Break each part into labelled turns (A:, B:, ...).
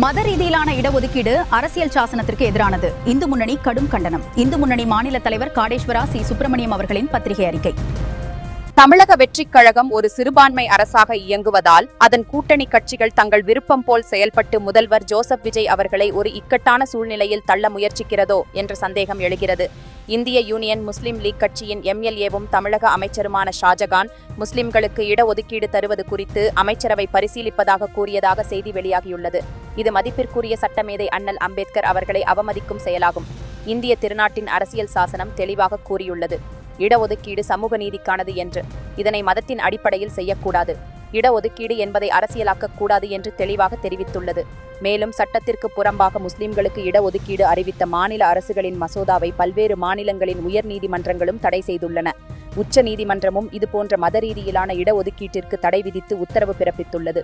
A: மத ரீதியிலான இடஒதுக்கீடு அரசியல் சாசனத்திற்கு எதிரானது. இந்து முன்னணி கடும் கண்டனம். இந்து முன்னணி மாநில தலைவர் காடேஸ்வரா சி சுப்பிரமணியம் அவர்களின் பத்திரிகை அறிக்கை.
B: தமிழக வெற்றிக் கழகம் ஒரு சிறுபான்மை அரசாக இயங்குவதால் அதன் கூட்டணி கட்சிகள் தங்கள் விருப்பம் போல் செயல்பட்டு முதல்வர் ஜோசப் விஜய் அவர்களை ஒரு இக்கட்டான சூழ்நிலையில் தள்ள முயற்சிக்கிறதோ என்ற சந்தேகம் எழுகிறது. இந்திய யூனியன் முஸ்லிம் லீக் கட்சியின் எம்எல்ஏவும் தமிழக அமைச்சருமான ஷாஜகான் முஸ்லிம்களுக்கு இடஒதுக்கீடு தருவது குறித்து அமைச்சரவை பரிசீலிப்பதாக கூறியதாக செய்தி வெளியாகியுள்ளது. இது மதிப்பிற்குரிய சட்டமேதை அண்ணல் அம்பேத்கர் அவர்களை அவமதிக்கும் செயலாகும். இந்திய திருநாட்டின் அரசியல் சாசனம் தெளிவாக கூறியுள்ளது, இடஒதுக்கீடு சமூக நீதிக்கானது என்று. இதனை மதத்தின் அடிப்படையில் செய்யக்கூடாது. இடஒதுக்கீடு என்பதை அரசியலாக்கக் கூடாது என்று தெளிவாக தெரிவித்துள்ளது. மேலும் சட்டத்திற்கு புறம்பாக முஸ்லிம்களுக்கு இடஒதுக்கீடு அறிவித்த மாநில அரசுகளின் மசோதாவை பல்வேறு மாநிலங்களின் உயர் நீதிமன்றங்களும் தடை செய்துள்ளன. உச்ச நீதிமன்றமும் இதுபோன்ற மத ரீதியிலான இடஒதுக்கீட்டிற்கு தடை விதித்து உத்தரவு பிறப்பித்துள்ளது.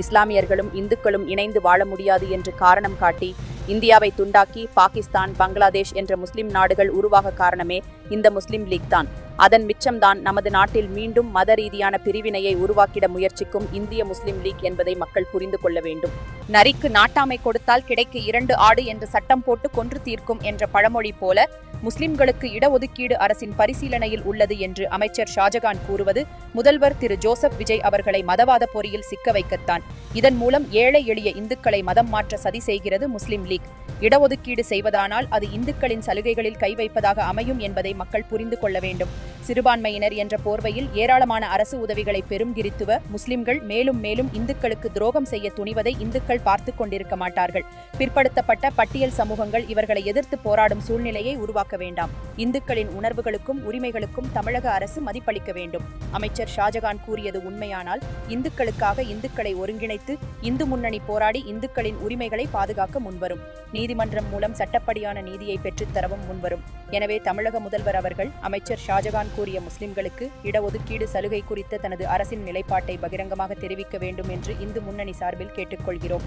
B: இஸ்லாமியர்களும் இந்துக்களும் இணைந்து வாழ முடியாது என்று காரணம் காட்டி இந்தியாவை துண்டாக்கி பாகிஸ்தான், பங்களாதேஷ் என்ற முஸ்லிம் நாடுகள் உருவாக காரணமே இந்த முஸ்லிம் லீக் தான். அதன் மிச்சம்தான் நமது நாட்டில் மீண்டும் மத ரீதியான பிரிவினையை உருவாக்கிட முயற்சிக்கும் இந்திய முஸ்லிம் லீக் என்பதை மக்கள் புரிந்து கொள்ள வேண்டும். நரிக்கு நாட்டாமை கொடுத்தால் கிடைக்கு 2 ஆடு என்று சட்டம் போட்டு கொன்று தீர்க்கும் என்ற பழமொழி போல முஸ்லிம்களுக்கு இடஒதுக்கீடு அரசின் பரிசீலனையில் உள்ளது என்று அமைச்சர் ஷாஜகான் கூறுவது முதல்வர் திரு ஜோசப் விஜய் அவர்களை மதவாத பொறியில் சிக்க வைக்கத்தான். இதன் மூலம் ஏழை எளிய இந்துக்களை மதம் மாற்ற சதி செய்கிறது முஸ்லிம் லீக். இடஒதுக்கீடு செய்வதானால் அது இந்துக்களின் சலுகைகளில் கை வைப்பதாக அமையும் என்பதை மக்கள் புரிந்து கொள்ள வேண்டும். சிறுபான்மையினர் என்ற போர்வையில் ஏராளமான அரசு உதவிகளை பெறும் கிறித்துவ முஸ்லிம்கள் மேலும் மேலும் இந்துக்களுக்கு துரோகம் செய்ய துணிவதை இந்துக்கள் பார்த்து கொண்டிருக்க மாட்டார்கள். பிற்படுத்தப்பட்ட பட்டியல் சமூகங்கள் இவர்களை எதிர்த்து போராடும் சூழ்நிலையை உருவாக்க வேண்டாம். இந்துக்களின் உணர்வுகளுக்கும் உரிமைகளுக்கும் தமிழக அரசு மதிப்பளிக்க வேண்டும். அமைச்சர் ஷாஜகான் கூறியது உண்மையானால் இந்துக்களுக்காக இந்துக்களை ஒருங்கிணைத்து இந்து முன்னணி போராடி இந்துக்களின் உரிமைகளை பாதுகாக்க முன்வரும். நீதிமன்றம் மூலம் சட்டப்படியான நீதியை பெற்றுத்தரவும் முன்வரும். எனவே தமிழக முதல்வர் அவர்கள் அமைச்சர் ஷாஜகான் கூறிய முஸ்லிம்களுக்கு இடஒதுக்கீடு சலுகை குறித்த தனது அரசின் நிலைப்பாட்டை பகிரங்கமாக தெரிவிக்க வேண்டும் என்று இந்து முன்னணி சார்பில் கேட்டுக்கொள்கிறோம்.